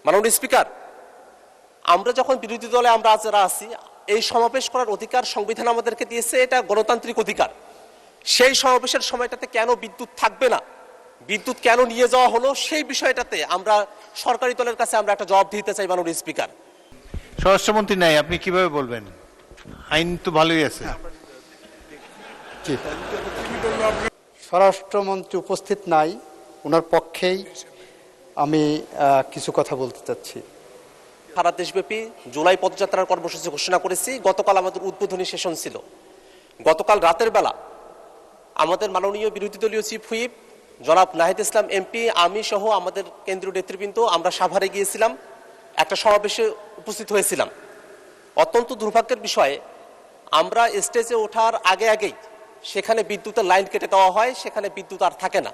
মাননীয় স্পিকার, আমরা যখন বিরোধী দলে আমরা যারা আছি, এই সমাবেশ করার অধিকার সংবিধান আমাদেরকে দিয়েছে, এটা গণতান্ত্রিক অধিকার। সেই সমাবেশের সময়টাতে কেন বিদ্যুৎ থাকবে না, বিদ্যুৎ কেন নিয়ে যাওয়া হলো, সেই বিষয়টাতে আমরা সরকারি দলের কাছে আমরা একটা জবাব দিতে চাই। মাননীয় স্পিকার, স্বরাষ্ট্রমন্ত্রী নাই, আপনি কিভাবে বলবেন? আইন তো ভালোই আছে। স্বরাষ্ট্রমন্ত্রী উপস্থিত নাই, ওনার পক্ষেই আমি কিছু কথা বলতে চাচ্ছি। সারা দেশব্যাপী জুলাই পদযাত্রার কর্মসূচি ঘোষণা করেছি। গতকাল আমাদের উদ্বোধনী সেশন ছিল। গতকাল রাতের বেলা আমাদের মাননীয় বিরোধী দলীয় চিফ হুইপ জনাব নাহিদ ইসলাম এমপি, আমি সহ আমাদের কেন্দ্রীয় নেতৃবৃন্দ আমরা সাভারে গিয়েছিলাম, একটা সমাবেশে উপস্থিত হয়েছিলাম। অত্যন্ত দুর্ভাগ্যের বিষয়ে আমরা স্টেজে ওঠার আগেই সেখানে বিদ্যুতের লাইন কেটে দেওয়া হয়, সেখানে বিদ্যুৎ আর থাকে না।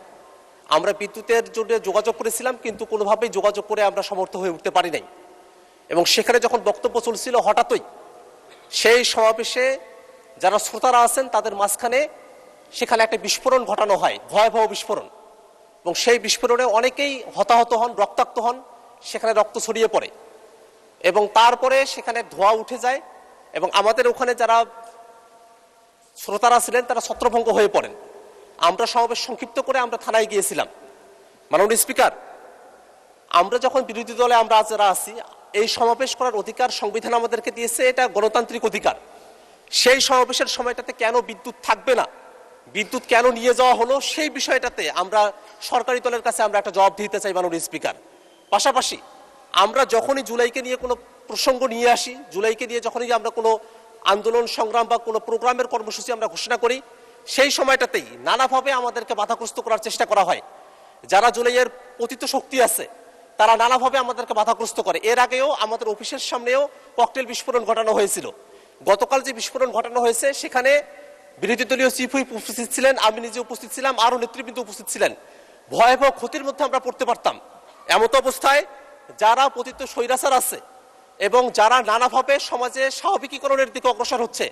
আমরা বিদ্যুতের জন্য যোগাযোগ করেছিলাম, কিন্তু কোনোভাবেই যোগাযোগ করে আমরা সমর্থ হয়ে উঠতে পারি নাই। এবং সেখানে যখন বক্তব্য চলছিল, হঠাৎই সেই সমাবেশে যারা শ্রোতারা আছেন তাদের মাঝখানে সেখানে একটা বিস্ফোরণ ঘটানো হয়, ভয়াবহ বিস্ফোরণ। এবং সেই বিস্ফোরণে অনেকেই হতাহত হন, রক্তাক্ত হন, সেখানে রক্ত ছড়িয়ে পড়ে এবং তারপরে সেখানে ধোঁয়া উঠে যায় এবং আমাদের ওখানে যারা শ্রোতারা ছিলেন তারা ছত্রভঙ্গ হয়ে পড়েন। আমরা সমাবেশ সংক্ষিপ্ত করে আমরা থানায় গিয়েছিলাম। মাননীয় স্পিকার, আমরা যখন বিরোধী দলে আমরা যারা আছি, এই সমাবেশ করার অধিকার সংবিধান আমাদেরকে দিয়েছে, এটা গণতান্ত্রিক অধিকার। সেই সমাবেশের সময়টাতে কেন বিদ্যুৎ থাকবে না, বিদ্যুৎ কেন নিয়ে যাওয়া হলো, সেই বিষয়টাতে আমরা সরকারি দলের কাছে আমরা একটা জবাব দিতে চাই। মাননীয় স্পিকার, পাশাপাশি আমরা যখনই জুলাইকে নিয়ে কোনো প্রসঙ্গ নিয়ে আসি, জুলাইকে নিয়ে যখনই আমরা কোনো আন্দোলন সংগ্রাম বা কোনো প্রোগ্রামের কর্মসূচি আমরা ঘোষণা করি, সেই সময়টাতেই নানাভাবে আমাদেরকে বাধাগ্রস্ত করার চেষ্টা করা হয়। যারা জুলাইয়ের পতিত শক্তি আছে তারা নানাভাবে আমাদেরকে বাধাগ্রস্ত করে। এর আগেও আমাদের অফিসের সামনেও ককটেল বিস্ফোরণ ঘটানো হয়েছিল। গতকাল যে বিস্ফোরণ ঘটানো হয়েছে সেখানে বিরোধী দলীয় চিফ হুইপ উপস্থিত ছিলেন, আমি নিজে উপস্থিত ছিলাম, আরো নেতৃবৃন্দ উপস্থিত ছিলেন। ভয়াবহ ক্ষতির মধ্যে আমরা পড়তে পারতাম। এমত অবস্থায় যারা পতিত স্বৈরাচার আছে এবং যারা নানাভাবে সমাজে স্বাভাবিকীকরণের দিকে অগ্রসর হচ্ছে,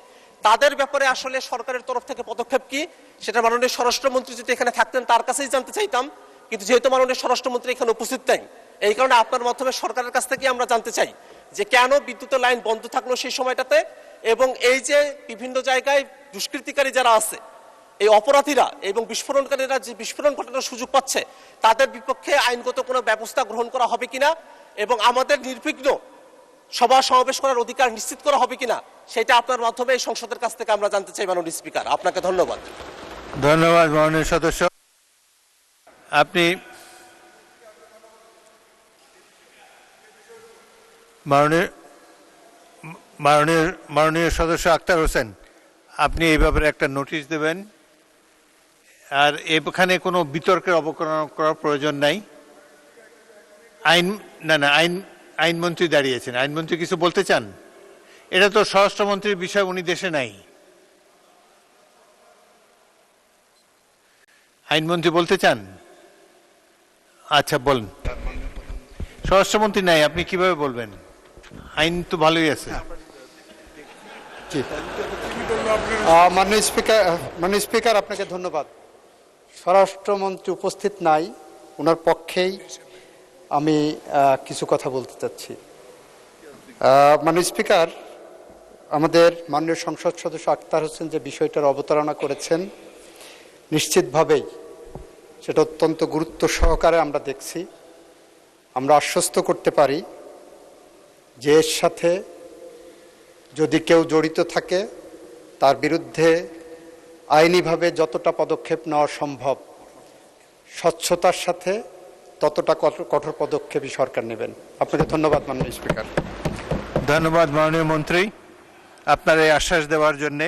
তাদের ব্যাপারে আসলে সরকারের তরফ থেকে পদক্ষেপ কি, সেটা মাননীয় স্বরাষ্ট্রমন্ত্রী যদি এখানে থাকতেন তার কাছেই জানতে চাইতাম। কিন্তু যেহেতু মাননীয় স্বরাষ্ট্রমন্ত্রী এখানে উপস্থিত নেই, এই কারণে আপনার মাধ্যমে সরকারের কাছ থেকে আমরা জানতে চাই যে কেন বিদ্যুতের লাইন বন্ধ থাকলো সেই সময়টাতে, এবং এই যে বিভিন্ন জায়গায় দুষ্কৃতিকারী যারা আছে, এই অপরাধীরা এবং বিস্ফোরণকারীরা যে বিস্ফোরণ ঘটানোর সুযোগ পাচ্ছে, তাদের বিপক্ষে আইনগত কোনো ব্যবস্থা গ্রহণ করা হবে কিনা এবং আমাদের নির্বিঘ্ন সভা সমাবেশ করার অধিকার নিশ্চিত করা হবে কিনা, সেটা আপনার মাধ্যমে এই সংসদের কাছ থেকে আমরা জানতে চাই। মাননীয় স্পিকার, আপনাকে ধন্যবাদ। ধন্যবাদ মাননীয় সদস্য। আপনি মাননীয় সদস্য আক্তার হোসেন, আপনি এই ব্যাপারে একটা নোটিশ দেবেন। আর এখানে কোনো বিতর্কের অবকলন করার প্রয়োজন নাই। আইনমন্ত্রী দাঁড়িয়েছেন, আইনমন্ত্রী কিছু বলতে চান? এটা তো স্বরাষ্ট্রমন্ত্রীর বিষয়, উনি দেশে নাই। আইনমন্ত্রী বলতে চান? আচ্ছা বলুন। স্বরাষ্ট্রমন্ত্রী নাই, আপনি কিভাবে বলবেন? আইন তো ভালোই আছে। মাননীয় স্পিকার, আপনাকে ধন্যবাদ। স্বরাষ্ট্রমন্ত্রী উপস্থিত নাই, ওনার পক্ষেই আমি কিছু কথা বলতে চাচ্ছি। মাননীয় স্পিকার, আমাদের মাননীয় সংসদ সদস্য আক্তার হোসেন যে বিষয়টার অবতারণা করেছেন, নিশ্চিতভাবেই সেটা অত্যন্ত গুরুত্ব সহকারে আমরা দেখছি। আমরা আশ্বস্ত করতে পারি যে এর সাথে যদি কেউ জড়িত থাকে তার বিরুদ্ধে আইনিভাবে যতটা পদক্ষেপ নেওয়া সম্ভব, স্বচ্ছতার সাথে ততটা কঠোর পদক্ষেপই সরকার নেবেন। আপনাকে ধন্যবাদ মাননীয় স্পিকার। ধন্যবাদ মাননীয় মন্ত্রী আপনার এই আশ্বাস দেওয়ার জন্যে।